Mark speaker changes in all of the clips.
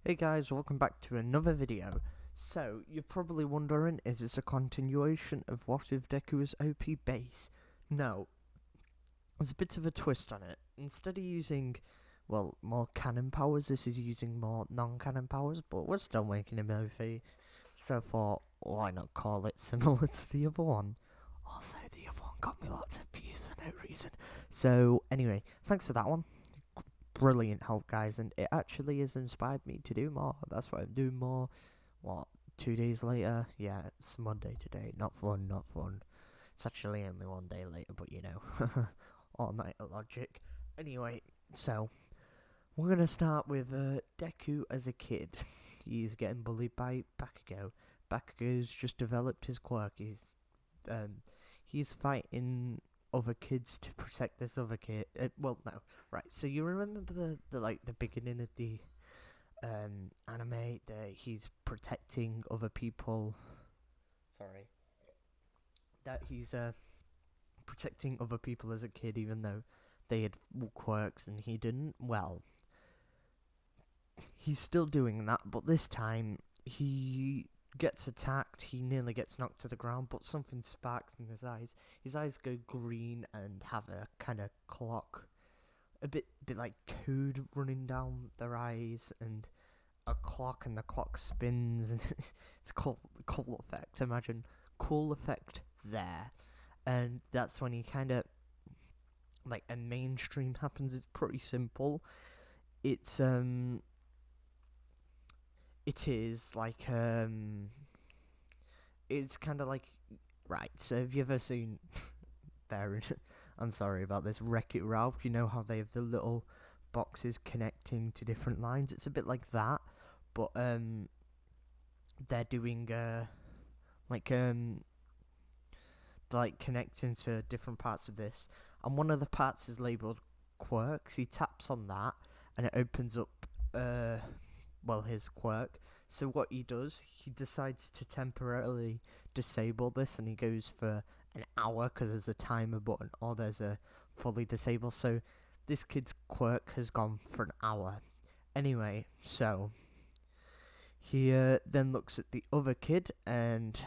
Speaker 1: Hey guys, welcome back to another video. So, you're probably wondering, is this a continuation of What If Deku's OP base? No, there's a bit of a twist on it. Instead of using, well, more cannon powers, this is using more non-cannon powers, but we're still making him OP. So I thought, why not call it similar to the other one? Also, the other one got me lots of views for no reason. So, anyway, thanks for that one. Brilliant help, guys, and it actually has inspired me to do more. That's why I'm doing more. What, 2 days later? Yeah, it's Monday today. Not fun, not fun. It's actually only one day later, but you know, all night logic. Anyway, so we're gonna start with Deku as a kid. He's getting bullied by Bakugo. Bakugo's just developed his quirk. He's fighting other kids to protect this other kid. Well, no, right. So you remember the beginning of the anime that he's protecting other people. Sorry, that he's protecting other people as a kid, even though they had quirks and he didn't. Well, he's still doing that, but this time he gets attacked. He nearly gets knocked to the ground, but something sparks in his eyes. His eyes go green and have a kind of clock, a bit like code running down their eyes, and a clock, and the clock spins, and it's called cool effect. Imagine cool effect there, and that's when he kind of like a mainstream happens. It's pretty simple. It's it is like it's kind of like, right. So have you ever seen Baron? I'm sorry about this. Wreck-It Ralph. You know how they have the little boxes connecting to different lines. It's a bit like that, but they're doing like like connecting to different parts of this, and one of the parts is labeled quirks. He taps on that, and it opens up well, his quirk. So what he does, he decides to temporarily disable this, and he goes for an hour because there's a timer button, or there's a fully disable. So this kid's quirk has gone for an hour. Anyway, so he then looks at the other kid, and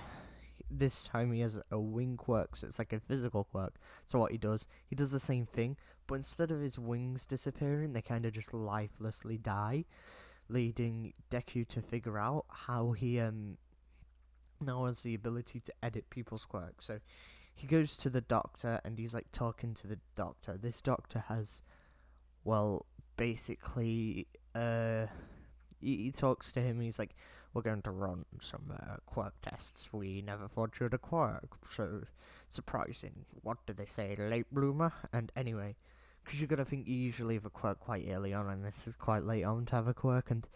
Speaker 1: this time he has a wing quirk, so it's like a physical quirk. So what he does the same thing, but instead of his wings disappearing, they kind of just lifelessly die, leading Deku to figure out how he now has the ability to edit people's quirks. So he goes to the doctor, and he's like talking to the doctor. This doctor has, well, basically, he talks to him. He's like, "We're going to run some quirk tests. We never thought you'd a quirk, so surprising. What do they say, late bloomer?" And anyway, because you gotta think you usually have a quirk quite early on, and this is quite late on to have a quirk, and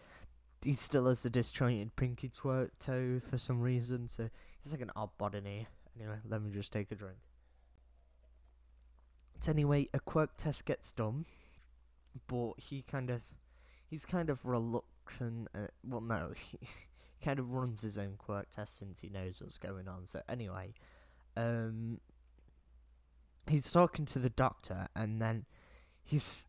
Speaker 1: he still has the disjointed pinky toe for some reason, so he's like an odd bod in here. Anyway, let me just take a drink. So anyway, a quirk test gets done, but he's kind of reluctant. Well, no, he kind of runs his own quirk test since he knows what's going on. So anyway, um, he's talking to the doctor, and then he's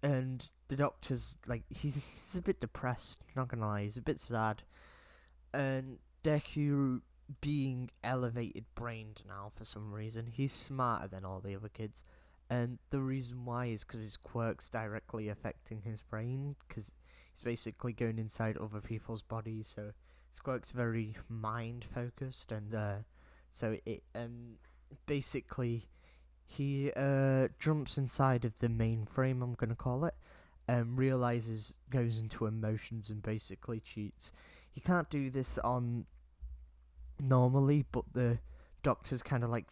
Speaker 1: and the doctor's like, he's a bit depressed. Not gonna lie, he's a bit sad, and Deku being elevated brained now for some reason. He's smarter than all the other kids, and the reason why is because his quirk's directly affecting his brain, because he's basically going inside other people's bodies, so his quirk's very mind focused, and so it basically he jumps inside of the mainframe, I'm gonna call it, and realizes, goes into emotions, and basically cheats. He can't do this on normally, but the doctor's kind of like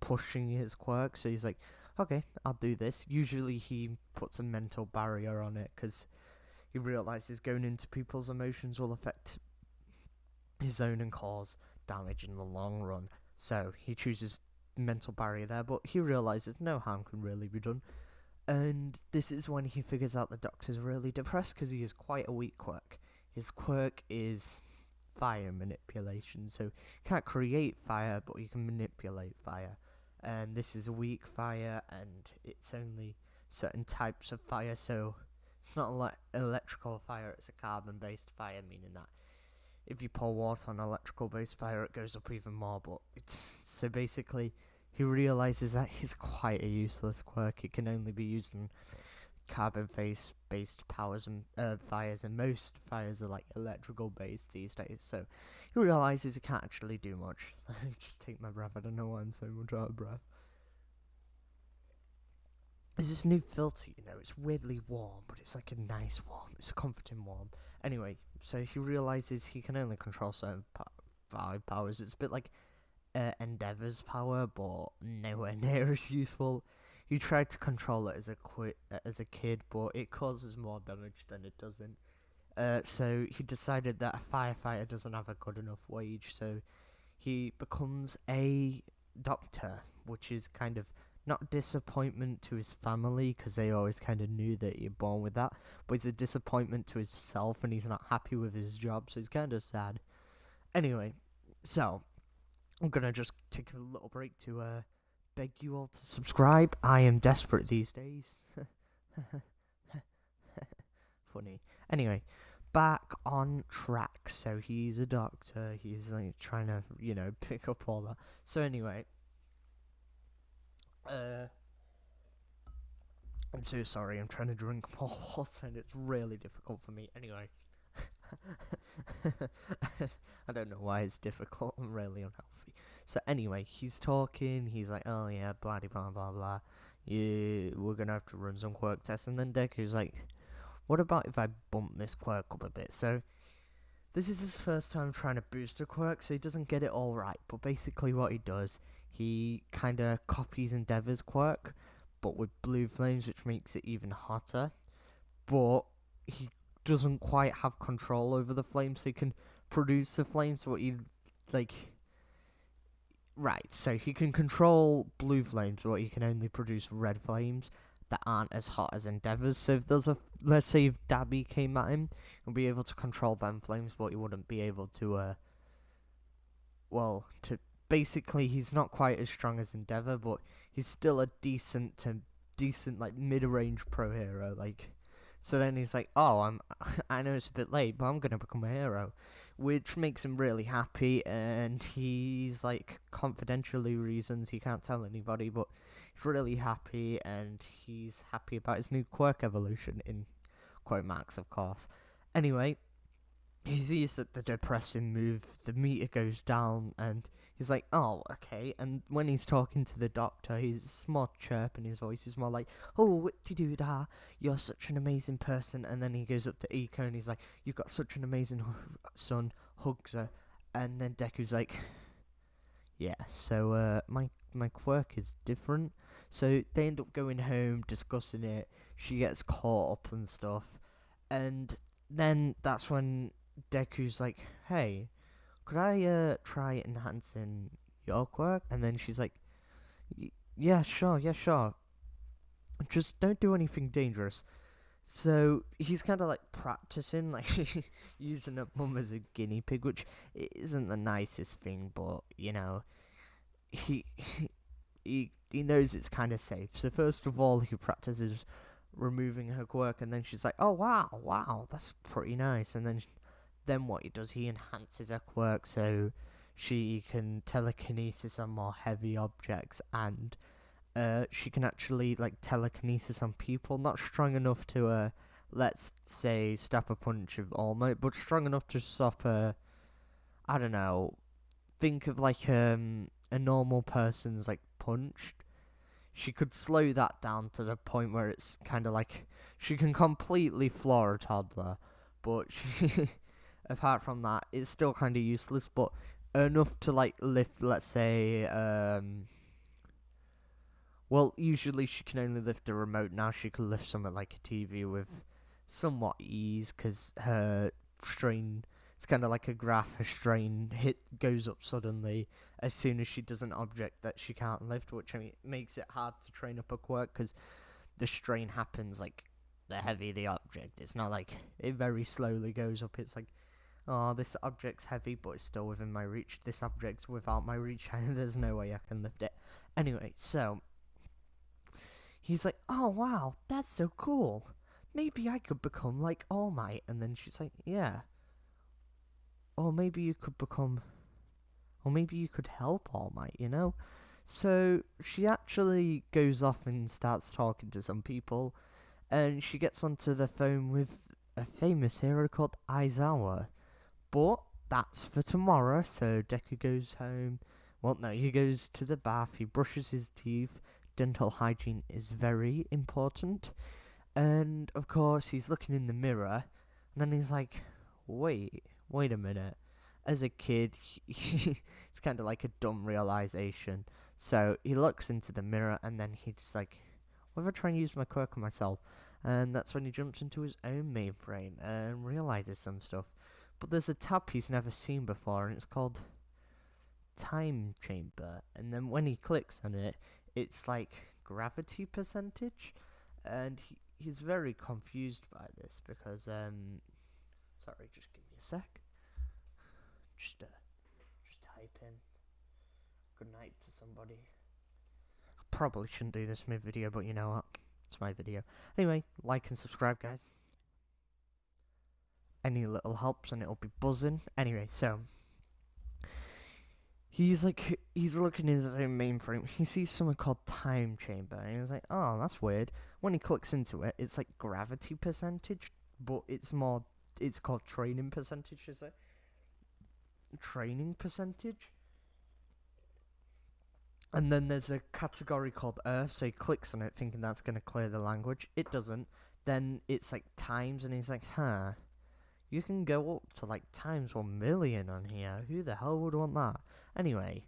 Speaker 1: pushing his quirk, so he's like, okay, I'll do this. Usually he puts a mental barrier on it because he realizes going into people's emotions will affect his own and cause damage in the long run. So he chooses mental barrier there, but he realizes no harm can really be done. And this is when he figures out the doctor's really depressed because he has quite a weak quirk. His quirk is fire manipulation, so you can't create fire, but you can manipulate fire. And this is a weak fire, and it's only certain types of fire, so It's not like electrical fire, it's a carbon-based fire, meaning that if you pour water on electrical-based fire, it goes up even more. But so basically, he realizes that he's quite a useless quirk. It can only be used in carbon-based powers and fires, and most fires are like electrical-based these days. So he realizes he can't actually do much. Just take my breath. I don't know why I'm so much out of breath. There's this new filter, it's weirdly warm, but it's like a nice warm. It's a comforting warm. Anyway, so he realizes he can only control certain powers. It's a bit like Endeavor's power, but nowhere near as useful. He tried to control it as a kid, but it causes more damage than it doesn't. So he decided that a firefighter doesn't have a good enough wage, so he becomes a doctor, which is kind of not disappointment to his family, because they always kind of knew that you're born with that, but it's a disappointment to himself, and he's not happy with his job, so he's kind of sad. Anyway, so I'm gonna just take a little break to beg you all to subscribe. I am desperate these days. Funny. Anyway, back on track. So he's a doctor. He's like trying to, pick up all that. So anyway, I'm so sorry. I'm trying to drink more water, and it's really difficult for me. Anyway, I don't know why it's difficult. I'm really unhealthy. So anyway, he's talking. He's like, "Oh yeah, blah blah blah blah. Yeah, we're gonna have to run some quirk tests." And then Deku's like, "What about if I bump this quirk up a bit?" So this is his first time trying to boost a quirk, so he doesn't get it all right. But basically, what he does, he kind of copies Endeavor's quirk, but with blue flames, which makes it even hotter. But he doesn't quite have control over the flames, so he can produce the flames, but he right, so he can control blue flames, but he can only produce red flames that aren't as hot as Endeavor's. So if there's let's say if Dabby came at him, he'll be able to control them flames, but he wouldn't be able to, basically, he's not quite as strong as Endeavor, but he's still a decent, like, mid-range pro hero, like. So then he's like, "Oh, I know it's a bit late, but I'm gonna become a hero," which makes him really happy. And he's like, confidentially reasons he can't tell anybody, but he's really happy, and he's happy about his new quirk evolution, in quote marks, of course. Anyway, he sees that the depressing move, the meter goes down, and he's like, "Oh, okay." And when he's talking to the doctor, he's more chirp in his voice. He's more like, "Oh, what-de-do-da, you're such an amazing person." And then he goes up to Iko, and he's like, "You've got such an amazing son," hugs her. And then Deku's like, "Yeah, so my quirk is different." So they end up going home, discussing it. She gets caught up and stuff. And then that's when Deku's like, "Hey, could I try enhancing your quirk?" And then she's like, yeah, sure. Just don't do anything dangerous." So he's kind of like practicing, like using a mum as a guinea pig, which isn't the nicest thing, but he knows it's kind of safe. So first of all, he practices removing her quirk, and then she's like, "Oh wow, that's pretty nice." And then what he does, he enhances her quirk so she can telekinesis on more heavy objects, and she can actually like telekinesis on people. Not strong enough to let's say stop a punch of All Might, but strong enough to stop I don't know. Think of like a normal person's like punch. She could slow that down to the point where it's kind of like she can completely floor a toddler, but apart from that, it's still kind of useless, but enough to like lift, let's say, well, usually she can only lift a remote. Now she can lift something like a TV with somewhat ease, because her strain, it's kind of like a graph, her strain goes up suddenly as soon as she does an object that she can't lift, which makes it hard to train up a quirk, because the strain happens like the heavier the object. It's not like it very slowly goes up. It's like, "Oh, this object's heavy, but it's still within my reach. This object's without my reach, and there's no way I can lift it." Anyway, so he's like, "Oh, wow, that's so cool. maybe I could become like All Might. And then she's like, yeah. Or maybe you could become, or maybe you could help All Might, you know? So she actually goes off and starts talking to some people, and she gets onto the phone with a famous hero called Aizawa. But that's for tomorrow, so Deku goes home. Well, no, he goes to the bath, he brushes his teeth. Dental hygiene is very important. And, of course, he's looking in the mirror, and then he's like, wait a minute. As a kid, it's kind of like a dumb realization. So he looks into the mirror, and then he's like, what if I try and use my quirk on myself? And that's when he jumps into his own mainframe and realizes some stuff. But there's a tab he's never seen before, and it's called Time Chamber. And then when he clicks on it, it's like gravity percentage. And he's very confused by this because, sorry, just give me a sec. Just type in good night to somebody. I probably shouldn't do this mid video, but you know what? It's my video. Anyway, like and subscribe, guys. Any little helps and it'll be buzzing. Anyway, so he's looking in his own mainframe. He sees something called Time Chamber, and he's like, oh, that's weird. When he clicks into it, it's like gravity percentage, but it's called training percentage, is it? Training percentage? And then there's a category called Earth, so he clicks on it thinking that's going to clear the language. It doesn't. Then it's like times, and he's like, huh, you can go up to like times 1 million on here. Who the hell would want that? Anyway,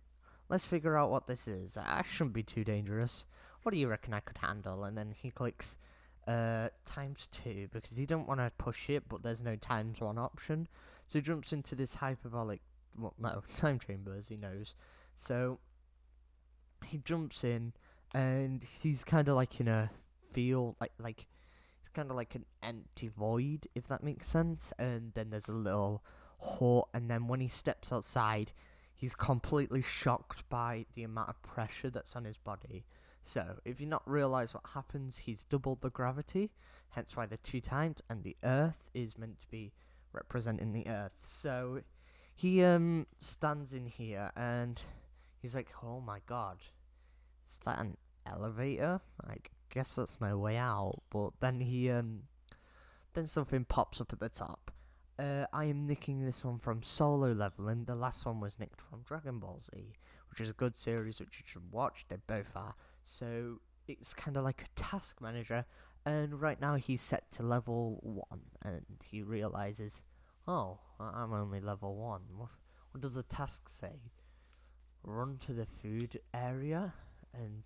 Speaker 1: let's figure out what this is. That shouldn't be too dangerous. What do you reckon I could handle? And then he clicks times 2 because he don't want to push it, but there's no times 1 option. So he jumps into this hyperbolic, well, no, time chamber, as he knows. So he jumps in, and he's kind of like in a field, like it's kind of like an empty void, if that makes sense. And then there's a little hut, and then when he steps outside, he's completely shocked by the amount of pressure that's on his body. So, if you not realise what happens, he's doubled the gravity, hence why the 2 times, and the Earth is meant to be representing the Earth. So, he stands in here, and he's like, oh my god, is that an elevator? I guess that's my way out. But then then something pops up at the top. I am nicking this one from Solo Leveling. The last one was nicked from Dragon Ball Z, which is a good series which you should watch. They both are. So it's kind of like a task manager, and right now he's set to level 1, and he realizes, oh, I'm only level 1. What does the task say? Run to the food area, and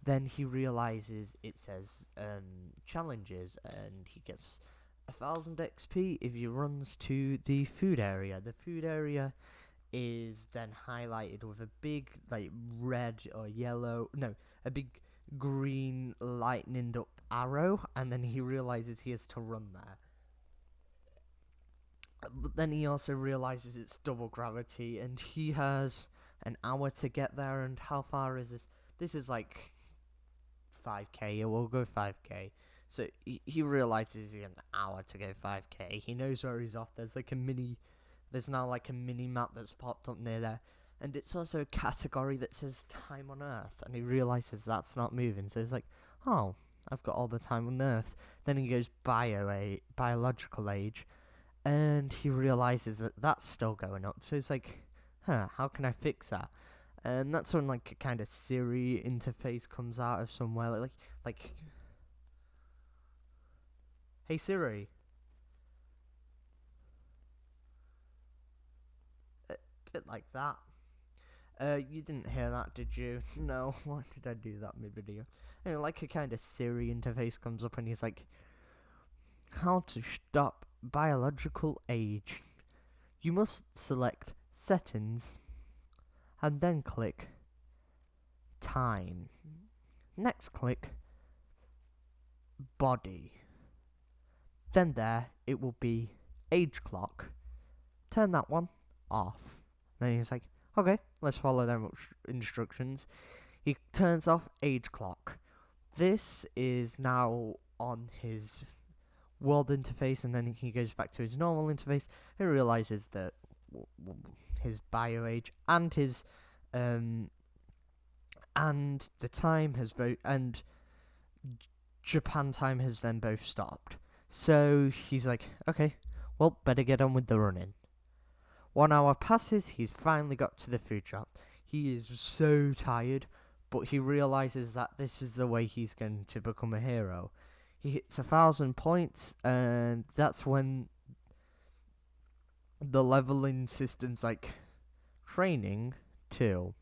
Speaker 1: then he realizes it says challenges, and he gets 1000 XP if he runs to the food area. The food area is then highlighted with a big like red or yellow, no, a big green lightning up arrow, and then he realizes he has to run there. But then he also realizes it's double gravity, and he has an hour to get there. And how far is this? This is like 5k, we'll go 5k. So he realizes he has an hour to go 5k. He knows where he's off. There's now like a mini map that's popped up near there, and it's also a category that says time on Earth, and he realizes that's not moving. So he's like, oh, I've got all the time on Earth. Then he goes biological age, and he realizes that that's still going up. So he's like, how can I fix that? And that's when like a kind of Siri interface comes out of somewhere, like hey Siri. A bit like that. You didn't hear that, did you? No, why did I do that mid-video? And like a kind of Siri interface comes up, and he's like, how to stop biological age. You must select settings, and then click time. Next click body. Then there it will be age clock. Turn that one off. Then he's like, okay, let's follow them instructions. He turns off age clock. This is now on his world interface, and then he goes back to his normal interface and realizes that his bio age and his and the time has both and Japan time has then both stopped. So he's like, okay, well, better get on with the running. 1 hour passes, he's finally got to the food shop. He is so tired, but he realizes that this is the way he's going to become a hero. He hits 1,000 points, and that's when the leveling system's like training too.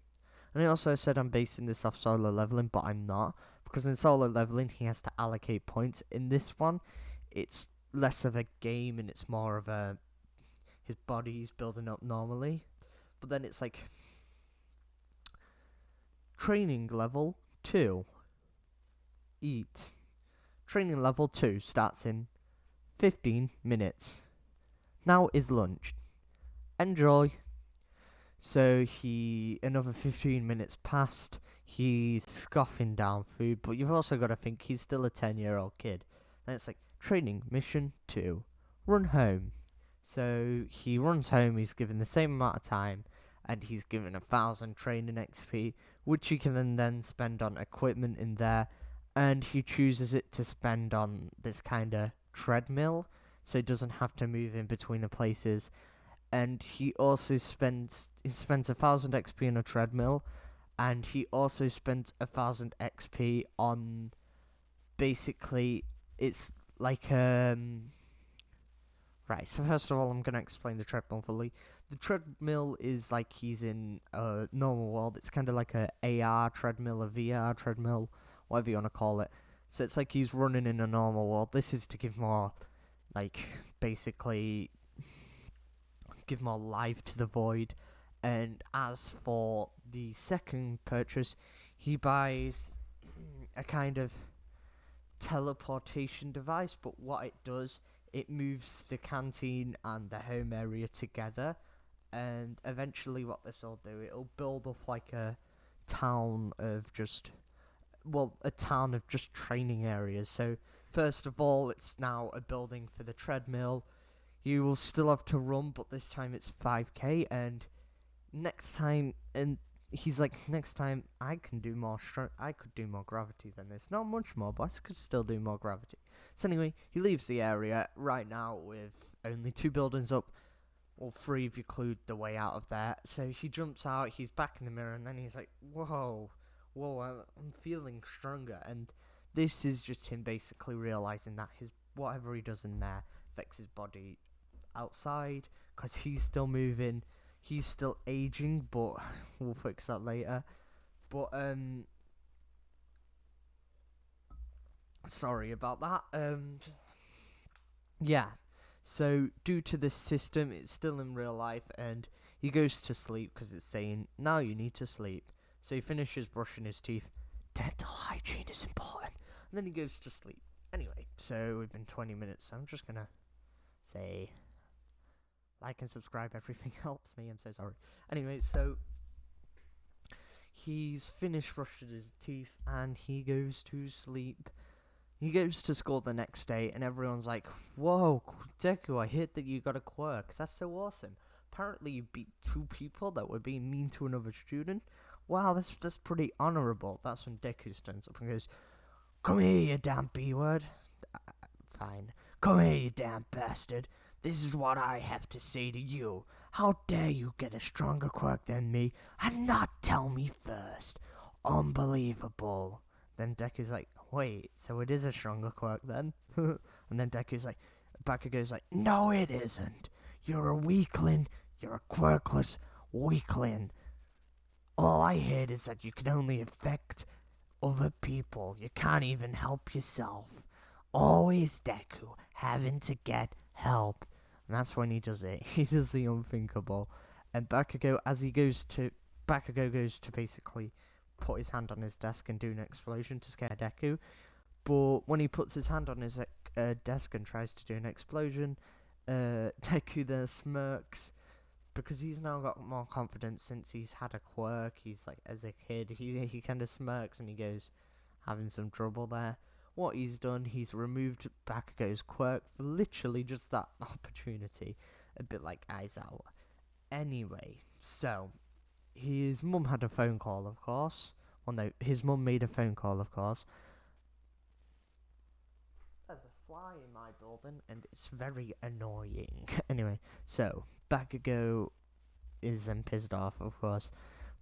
Speaker 1: And he also said I'm basing this off solo leveling, but I'm not. Because in solo leveling, he has to allocate points. In this one, it's less of a game and it's more of a... his body's building up normally. But then it's like... training level 2. Eat. Training level 2 starts in 15 minutes. Now is lunch. Enjoy. So another 15 minutes passed, he's scoffing down food, but you've also got to think he's still a 10-year-old kid. And it's like, training mission 2, run home. So he runs home, he's given the same amount of time, and he's given 1,000 training XP, which he can then spend on equipment in there, and he chooses it to spend on this kind of treadmill, so he doesn't have to move in between the places. And he also spends 1,000 XP on a treadmill, and he also spends 1,000 XP on basically it's like right. So first of all, I'm gonna explain the treadmill fully. The treadmill is like he's in a normal world. It's kind of like a AR treadmill, a VR treadmill, whatever you wanna call it. So it's like he's running in a normal world. This is to give more, like, basically give more life to the void. And as for the second purchase, he buys a kind of teleportation device, but what it does, it moves the canteen and the home area together, and eventually what this will do, it'll build up like a town of just training areas. So first of all, it's now a building for the treadmill. You will still have to run, but this time it's 5k, and next time I can do more I could do more gravity than this. Not much more, but I could still do more gravity. So anyway, he leaves the area right now with only 2 buildings up, or 3 if you include the way out of there. So he jumps out, he's back in the mirror, and then he's like, whoa, I'm feeling stronger. And this is just him basically realizing that whatever he does in there affects his body outside, because he's still moving, he's still aging, but we'll fix that later. But sorry about that. Yeah, so due to this system, it's still in real life, and he goes to sleep because it's saying now you need to sleep. So he finishes brushing his teeth. Dental hygiene is important. And then he goes to sleep. Anyway, so we've been 20 minutes, so I'm just gonna say like and subscribe, everything helps me, I'm so sorry. Anyway, so he's finished brushing his teeth and he goes to sleep. He goes to school the next day and everyone's like, whoa, Deku, I heard that you got a quirk. That's so awesome. Apparently you beat 2 people that were being mean to another student. Wow, that's pretty honourable. That's when Deku stands up and goes, come here, you damn B-word. Fine. Come here, you damn bastard. This is what I have to say to you. How dare you get a stronger quirk than me and not tell me first? Unbelievable. Then Deku's like, wait, so it is a stronger quirk then? And then Baku goes like, no it isn't. You're a weakling. You're a quirkless weakling. All I heard is that you can only affect other people. You can't even help yourself. Always Deku having to get help. And that's when he does it. He does the unthinkable. And Bakugo goes to basically put his hand on his desk and do an explosion to scare Deku. But when he puts his hand on his desk and tries to do an explosion, Deku then smirks, because he's now got more confidence since he's had a quirk. He's like, as a kid, he kind of smirks and he goes, having some trouble there. what he's done, he's removed Bakugo's quirk for literally just that opportunity. A bit like Aizawa. Anyway, so his mum had a phone call, of course. Well, no, his mum made a phone call, of course. There's a fly in my building, and it's very annoying. Anyway, so Bakugo is then pissed off, of course,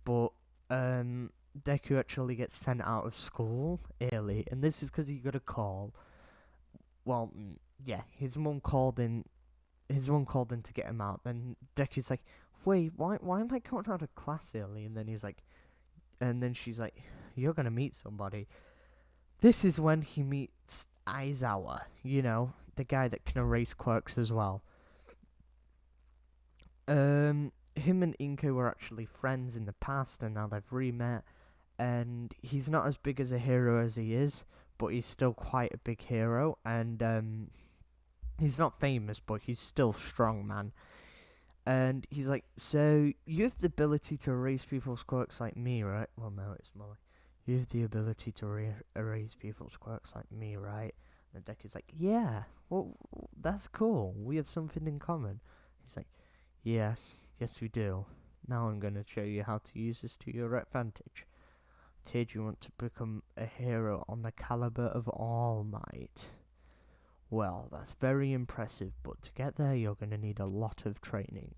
Speaker 1: but Deku actually gets sent out of school early, and this is because he got a call. Well, yeah, his mum called in. His mum called in to get him out. Then Deku's like, "Wait, why am I going out of class early?" And then he's like, and then she's like, "You're gonna meet somebody." This is when he meets Aizawa, you know, the guy that can erase quirks as well. Him and Inko were actually friends in the past, and now they've re-met. And he's not as big as a hero as he is, but he's still quite a big hero. And he's not famous, but he's still strong, man. And he's like, "So you have the ability to erase people's quirks like me, right?" Well, no, it's more like, "You have the ability to erase people's quirks like me, right?" And Deku's like, "Yeah, well, that's cool. We have something in common." He's like, yes, we do. Now I'm going to show you how to use this to your advantage. Did you want to become a hero on the caliber of All Might? Well, that's very impressive, but to get there you're going to need a lot of training.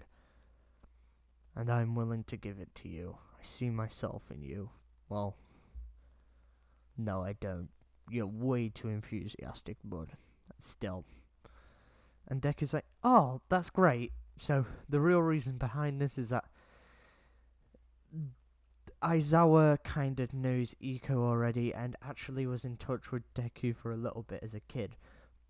Speaker 1: And I'm willing to give it to you. I see myself in you. Well, no, I don't. You're way too enthusiastic, bud. Still. And Deku's like, "Oh, that's great." So, the real reason behind this is that Aizawa kind of knows Iko already and actually was in touch with Deku for a little bit as a kid.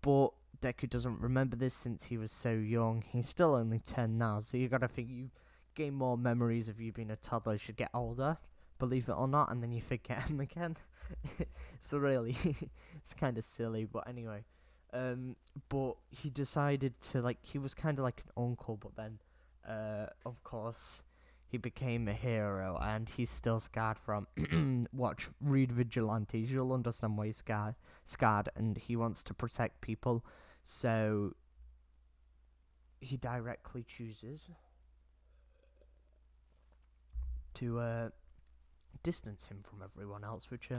Speaker 1: But Deku doesn't remember this since he was so young. He's still only 10 now, so you gotta think you gain more memories of you being a toddler as you get older, believe it or not, and then you forget them again. So really, it's kind of silly, but anyway. But he decided to, like, he was kind of like an uncle, but then, of course, he became a hero, and he's still scarred from, read Vigilantes, you'll understand why he's scarred, and he wants to protect people, so he directly chooses to, distance him from everyone else, which,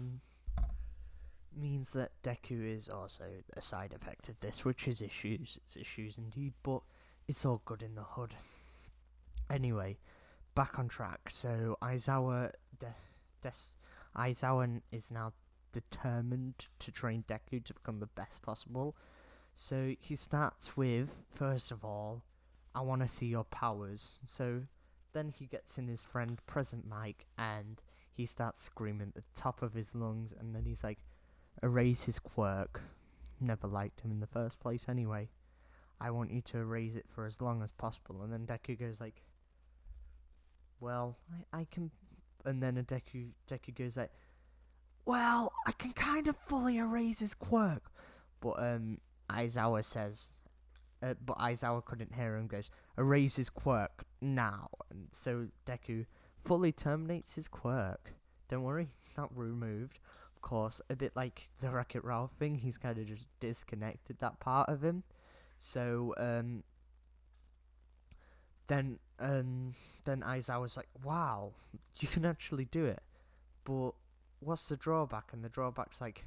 Speaker 1: means that Deku is also a side effect of this, which is issues. It's issues indeed, but it's all good in the hood. Anyway, back on track. So Aizawa is now determined to train Deku to become the best possible. So he starts with, first of all, "I want to see your powers." So then he gets in his friend Present Mike and he starts screaming at the top of his lungs, and then he's like, "Erase his quirk." Never liked him in the first place anyway. "I want you to erase it for as long as possible." And then Deku goes like, "Well, I can..." And then Deku goes like, "Well, I can kind of fully erase his quirk." But Aizawa says, but Aizawa couldn't hear him, goes, "Erase his quirk now." And so Deku fully terminates his quirk. Don't worry, it's not removed. Of course, a bit like the Wreck-It Ralph thing, he's kind of just disconnected that part of him. So then Aizawa's like, "Wow, you can actually do it. But what's the drawback?" And the drawback's like,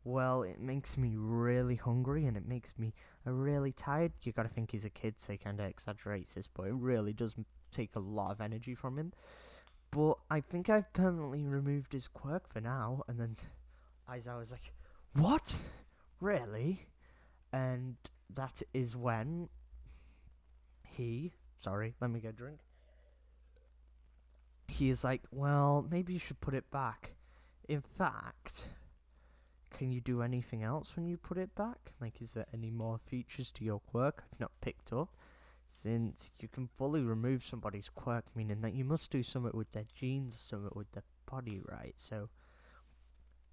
Speaker 1: "Well, it makes me really hungry and it makes me really tired." You gotta think he's a kid, so he kind of exaggerates this, but it really does take a lot of energy from him. "But I think I've permanently removed his quirk for now." And then Aizawa's like, "What? Really?" And that is when sorry, let me get a drink. He is like, "Well, maybe you should put it back. In fact, can you do anything else when you put it back? Like, is there any more features to your quirk I've not picked up? Since you can fully remove somebody's quirk, meaning that you must do something with their genes or something with their body, right? So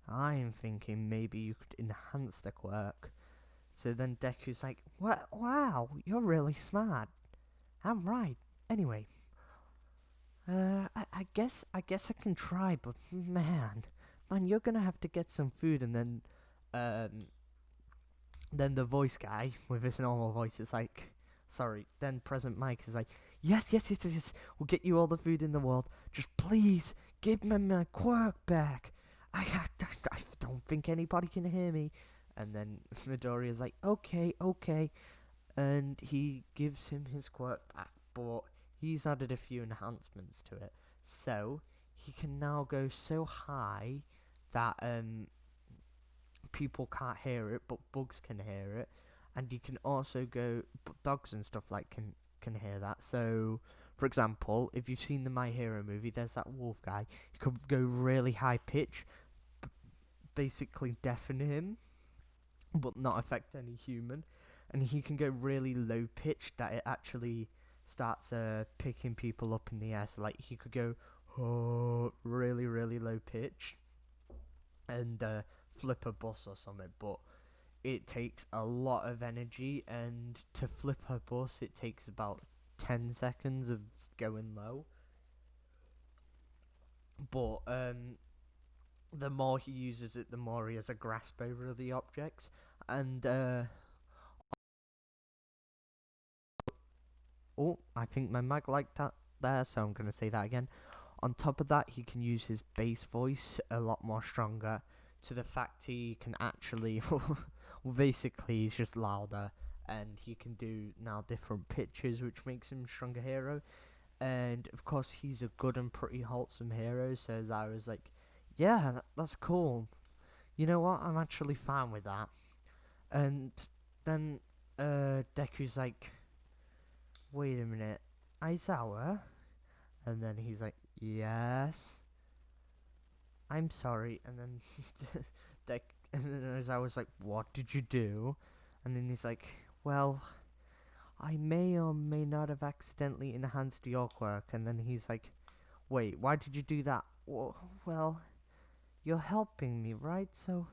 Speaker 1: I'm thinking maybe you could enhance the quirk." So then Deku's like, "What? Wow, you're really smart." "I'm right. Anyway, I guess I can try, but man, you're gonna have to get some food." And then Um, then the voice guy with his normal voice is like, sorry. Then President Mike is like, yes, yes, yes, yes, yes. We'll get you all the food in the world. Just please give me my quirk back. I don't think anybody can hear me. And then Midoriya's like, okay, okay. And he gives him his quirk back, but he's added a few enhancements to it. So he can now go so high that people can't hear it, but bugs can hear it, and you can also go. But dogs and stuff like can hear that. So, for example, if you've seen the My Hero movie, there's that wolf guy. He could go really high pitch, basically deafen him, but not affect any human. And he can go really low pitch that it actually starts picking people up in the air. So like he could go really really low pitch and flip a bus or something, but it takes a lot of energy, and to flip a bus it takes about 10 seconds of going low. But the more he uses it, the more he has a grasp over the objects. And oh, I think my mag liked that there, so I'm gonna say that again. On top of that, he can use his bass voice a lot more stronger, to the fact he can actually, well, basically he's just louder, and he can do now different pitches, which makes him a stronger hero. And of course, he's a good and pretty wholesome hero, so I was like, yeah, that's cool. You know what? I'm actually fine with that. And then Deku's like, wait a minute, Aizawa? And then he's like, yes. I'm sorry. And then and then as I was like, what did you do? And then he's like, well, I may or may not have accidentally enhanced your quirk. And then he's like, wait, why did you do that? Well, you're helping me, right? So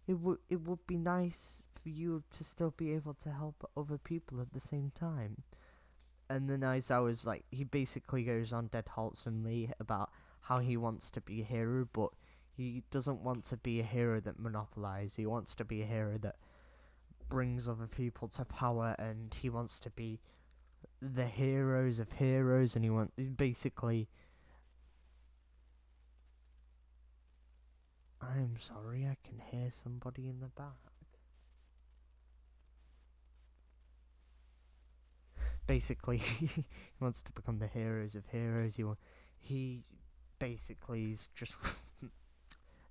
Speaker 1: it would be nice for you to still be able to help other people at the same time. And then as I was like, he basically goes on dead wholesomely about how he wants to be a hero, but he doesn't want to be a hero that monopolizes. He wants to be a hero that brings other people to power, and he wants to be the heroes of heroes, and he wants basically. I'm sorry, I can hear somebody in the back. Basically, he wants to become the heroes of heroes. He basically is just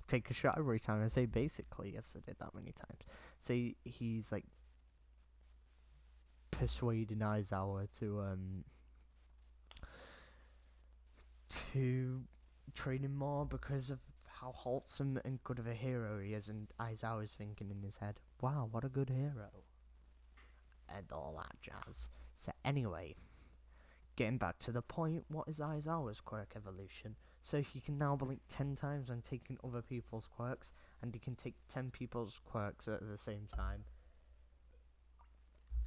Speaker 1: take a shot every time I say basically. Yes, I did that many times. So he's like persuading Aizawa to train him more because of how wholesome and good of a hero he is. And Aizawa's thinking in his head, wow, what a good hero, and all that jazz. So anyway, getting back to the point, what is Aizawa's quirk evolution? So he can now blink 10 times when taking other people's quirks, and he can take 10 people's quirks at the same time.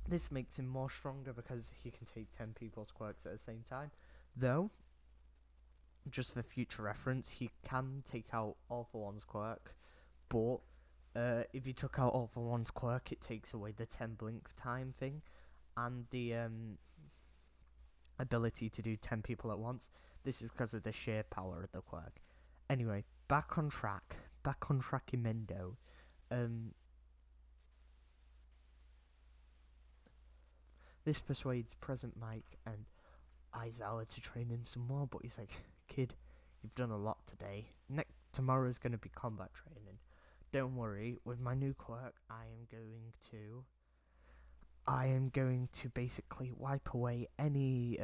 Speaker 1: This makes him more stronger because he can take 10 people's quirks at the same time. Though, just for future reference, he can take out All For One's quirk, but if he took out All For One's quirk, it takes away the 10 blink time thing, and the ability to do 10 people at once. This is because of the sheer power of the quirk. Anyway, back on track. Back on track Emendo. This persuades Present Mike and Aizawa to train him some more, but he's like, kid, you've done a lot today. Tomorrow's going to be combat training. Don't worry, with my new quirk, I am going to basically wipe away any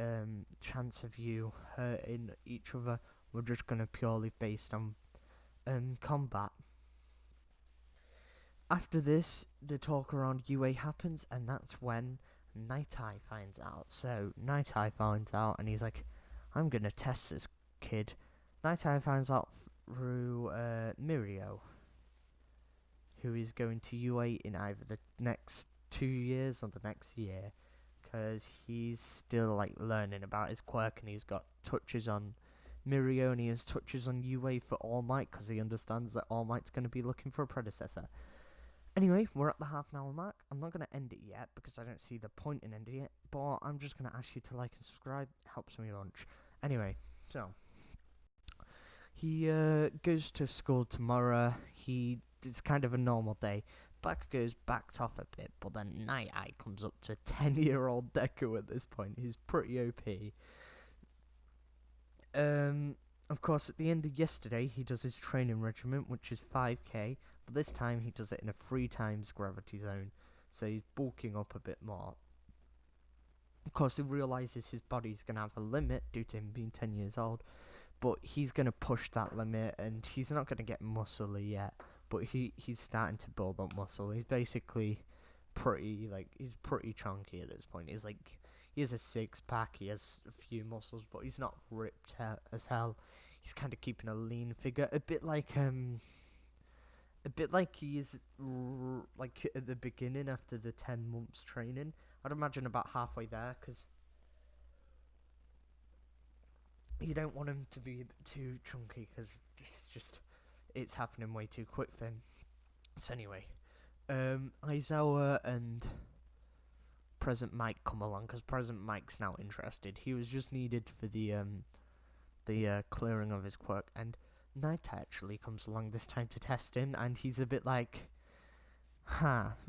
Speaker 1: chance of you hurting each other. We're just going to purely based on combat. After this, the talk around UA happens, and that's when Night Eye finds out. So Night Eye finds out, and he's like, I'm going to test this kid. Night Eye finds out through Mirio, who is going to UA in either the next 2 years or the next year, because he's still like learning about his quirk, and he's got touches on Mirionius touches on UA for All Might because he understands that All Might's going to be looking for a predecessor. Anyway, we're at the half an hour mark. I'm not going to end it yet because I don't see the point in ending it, but I'm just going to ask you to like and subscribe. It helps me a bunch. Anyway, so he goes to school tomorrow. It's kind of a normal day. Back goes backed off a bit, but then Night Eye comes up to 10-year-old Deku at this point. He's pretty OP. Of course, at the end of yesterday, he does his training regimen, which is 5k, but this time he does it in a 3 times gravity zone, so he's bulking up a bit more. Of course, he realises his body's going to have a limit due to him being 10 years old, but he's going to push that limit, and he's not going to get muscly yet, but he's starting to build up muscle. He's basically he's pretty chunky at this point. He has a 6-pack, he has a few muscles, but he's not ripped as hell. He's kind of keeping a lean figure, a bit like he is like at the beginning after the 10 months training. I'd imagine about halfway there, because you don't want him to be a bit too chunky, because it's happening way too quick for him. So anyway, Aizawa and Present Mike come along, because Present Mike's now interested. He was just needed for the clearing of his quirk, and Night actually comes along this time to test him, and he's a bit like,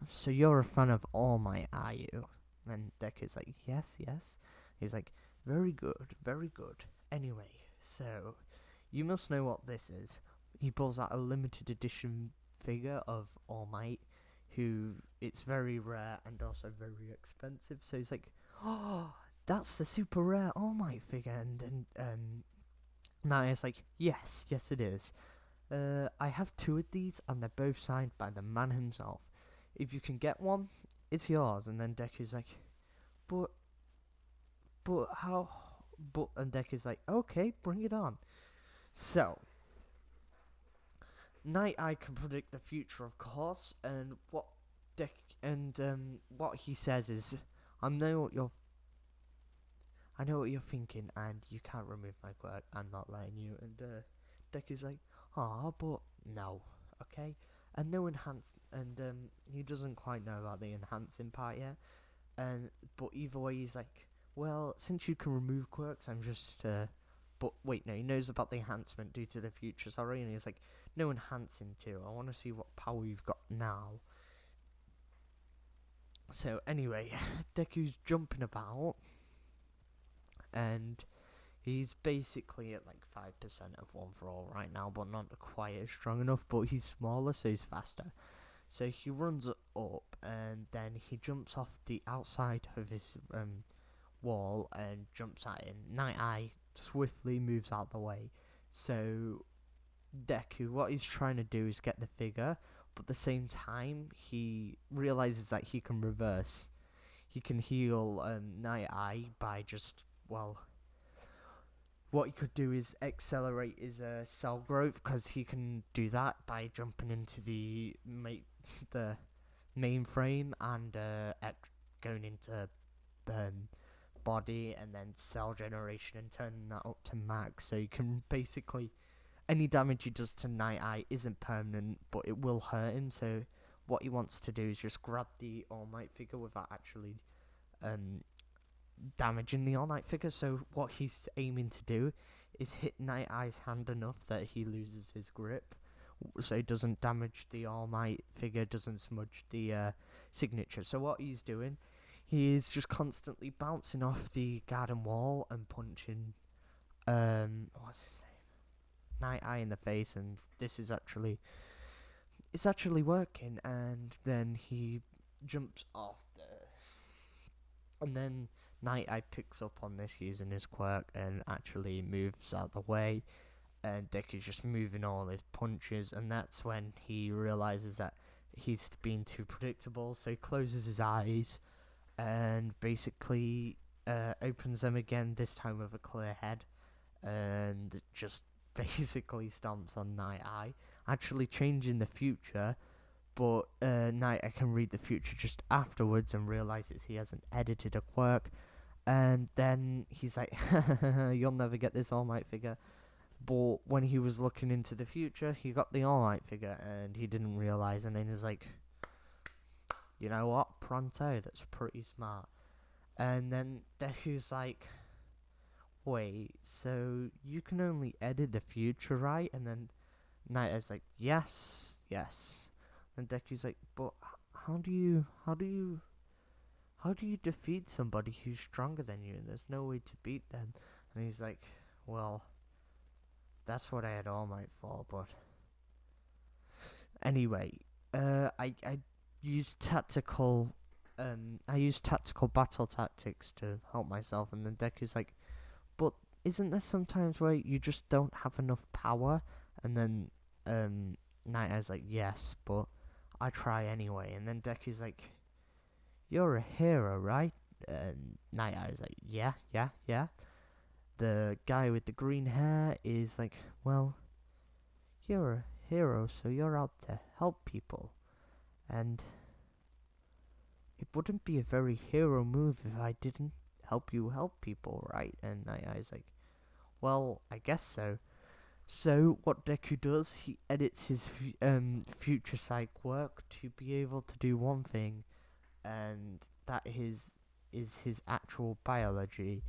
Speaker 1: so you're a fan of All Might, are you? And Deku's like, yes. He's like, very good. Anyway, so you must know what this is. He pulls out a limited edition figure of All Might, who it's very rare and also very expensive. So he's like, oh, that's the super rare All Might figure. And then Naya's like, yes it is. I have 2 of these, and they're both signed by the man himself. If you can get one, it's yours. And then Deku's like, but how? And Deku's like, okay, bring it on. So Night Eye can predict the future, of course, and what he says is, I know what you're thinking, and you can't remove my quirk. I'm not letting you. And Deku's like, but no, okay. And no he doesn't quite know about the enhancing part yet. But either way, he's like, well, since you can remove quirks, I'm just but wait, no, he knows about the enhancement due to the future, sorry, and he's like, no enhancing too. I want to see what power you've got now. So anyway, Deku's jumping about, and he's basically at like 5% of 1 for all right now, but not quite as strong enough, but he's smaller, so he's faster. So he runs up, and then he jumps off the outside of his wall and jumps at him. Night Eye swiftly moves out the way. So Deku, what he's trying to do is get the figure, but at the same time he realizes that he can reverse. He can heal Night Eye by just, well, what he could do is accelerate his cell growth, because he can do that by jumping into the mainframe and going into body and then cell generation and turning that up to max. So you can basically, any damage he does to Night Eye isn't permanent, but it will hurt him. So what he wants to do is just grab the All Might figure without actually damaging the All Might figure. So what he's aiming to do is hit Night Eye's hand enough that he loses his grip, so it doesn't damage the All Might figure, doesn't smudge the signature. So what he's doing, he is just constantly bouncing off the garden wall and punching what's his name, Night Eye in the face, and it's actually working. And then he jumps off this, and then Night Eye picks up on this using his quirk and actually moves out the way, and Deku's just moving all his punches, and that's when he realizes that he's being too predictable. So he closes his eyes and basically opens them again, this time with a clear head, and just basically stomps on Night Eye, actually changing the future. But Night Eye can read the future just afterwards and realizes he hasn't edited a quirk, and then he's like, you'll never get this All Might figure. But when he was looking into the future, he got the All Might figure, and he didn't realize. And then he's like, you know what, Pronto, that's pretty smart. And then Deku's like, wait, so you can only edit the future, right? And then Naito's like, yes, yes. And Deku's like, but how do you defeat somebody who's stronger than you? And there's no way to beat them. And he's like, well, that's what I had All Might for. But anyway, I used tactical battle tactics to help myself. And then Deku's like, but isn't there sometimes where you just don't have enough power? And then Naito's like, yes, but I try anyway. And then Deku's like, you're a hero, right? And Naito's like, yeah. The guy with the green hair is like, well, you're a hero, so you're out to help people. And it wouldn't be a very hero move if I didn't help people, right? And Naito's like, well, I guess so. So what Deku does, he edits his future sight quirk to be able to do one thing, and that is his actual biology.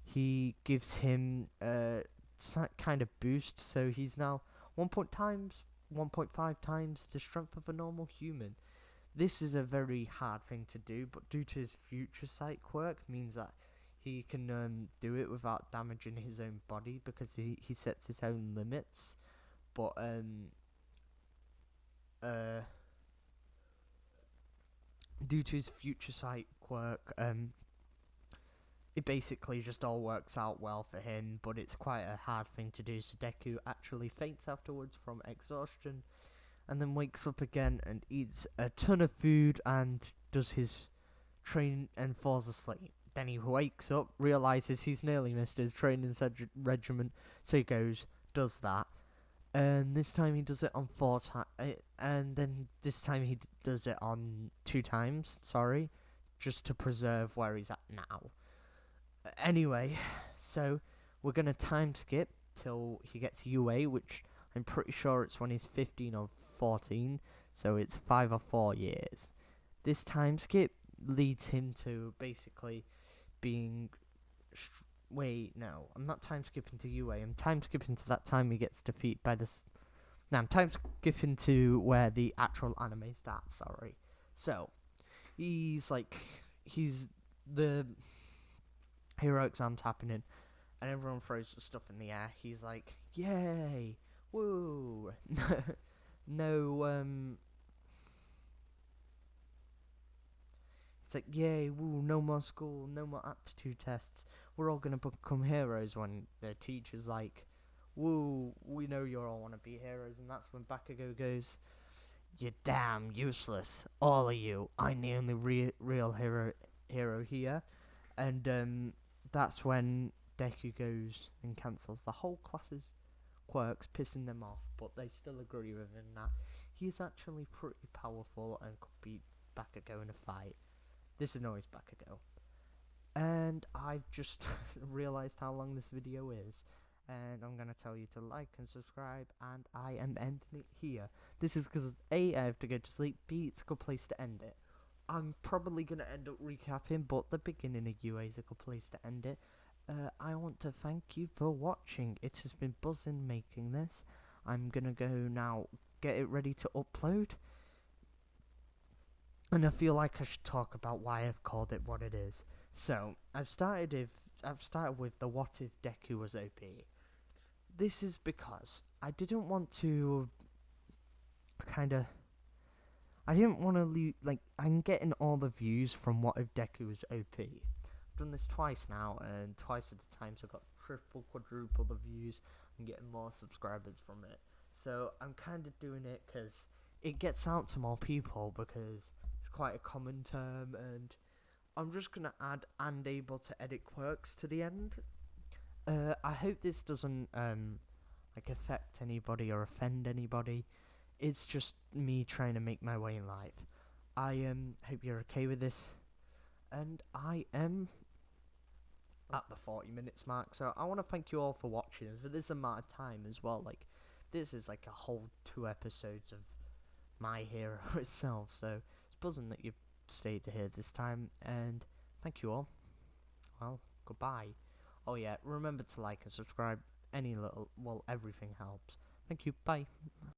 Speaker 1: He gives him kind of boost, so he's now 1.5 times the strength of a normal human. This is a very hard thing to do, but due to his future sight quirk, means that he can do it without damaging his own body, because he sets his own limits. But due to his future sight quirk, it basically just all works out well for him, but it's quite a hard thing to do. So Deku actually faints afterwards from exhaustion, and then wakes up again and eats a ton of food and does his training and falls asleep. Then he wakes up, realizes he's nearly missed his training regimen, so he goes, does that. And this time he does it on 4 times, and then this time he does it on 2 times, just to preserve where he's at now. Anyway, so we're going to time skip till he gets UA, which I'm pretty sure it's when he's 15 or 14, so it's 5 or 4 years. This time skip leads him to basically being... Wait, no, I'm not time skipping to UA, I'm time skipping to that time he gets defeated by this... No, I'm time skipping to where the actual anime starts, So, he's the hero exam's happening, and everyone throws the stuff in the air. He's like, yay, woo, it's like, yay, woo, no more school, no more aptitude tests, we're all gonna become heroes, when the teacher's like, woo, we know you all want to be heroes. And that's when Bakugo goes, you're damn useless, all of you, I'm the only real hero here. And that's when Deku goes and cancels the whole class's quirks, pissing them off, but they still agree with him that he's actually pretty powerful and could beat Bakugo in a fight. This annoys Bakugo. And I've just realised how long this video is, and I'm going to tell you to like and subscribe, and I am ending it here. This is because A, I have to go to sleep, B, it's a good place to end it. I'm probably going to end up recapping, but the beginning of UA is a good place to end it. I want to thank you for watching. It has been buzzing making this. I'm going to go now get it ready to upload. And I feel like I should talk about why I've called it what it is. So, I've started with the what if Deku was OP. This is because I didn't want to I didn't want to leave, I'm getting all the views from what if Deku was OP. I've done this twice now, and twice at the times I've got triple, quadruple the views. I'm getting more subscribers from it. So I'm kind of doing it because it gets out to more people, because it's quite a common term, and I'm just going to add and able to edit quirks to the end. I hope this doesn't affect anybody or offend anybody. It's just me trying to make my way in life. I hope you're okay with this, and I at the 40 minutes mark. So I want to thank you all for watching for this amount of time as well. Like, this is like a whole 2 episodes of My Hero itself. So it's buzzing that you've stayed to hear this time, and thank you all. Well, goodbye. Oh yeah, remember to like and subscribe. Any little, well, everything helps. Thank you. Bye.